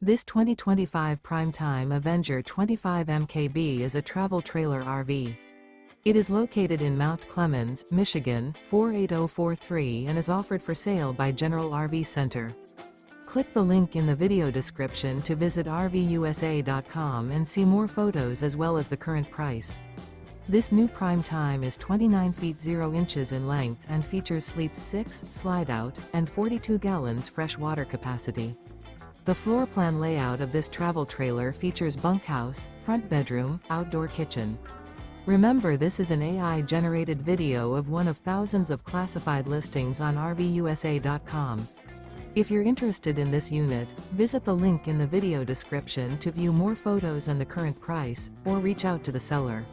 This 2025 Prime Time Avenger 25 MKB is a travel trailer RV. It is located in Mount Clemens, Michigan, 48043 and is offered for sale by General RV Center. Click the link in the video description to visit RVUSA.com and see more photos as well as the current price. This new Prime Time is 29 feet 0 inches in length and features sleep 6, Slideout, and 42 gallons fresh water capacity. The floor plan layout of this travel trailer features bunkhouse, front bedroom, outdoor kitchen. Remember, this is an AI-generated video of one of thousands of classified listings on RVUSA.com. If you're interested in this unit, visit the link in the video description to view more photos and the current price, or reach out to the seller.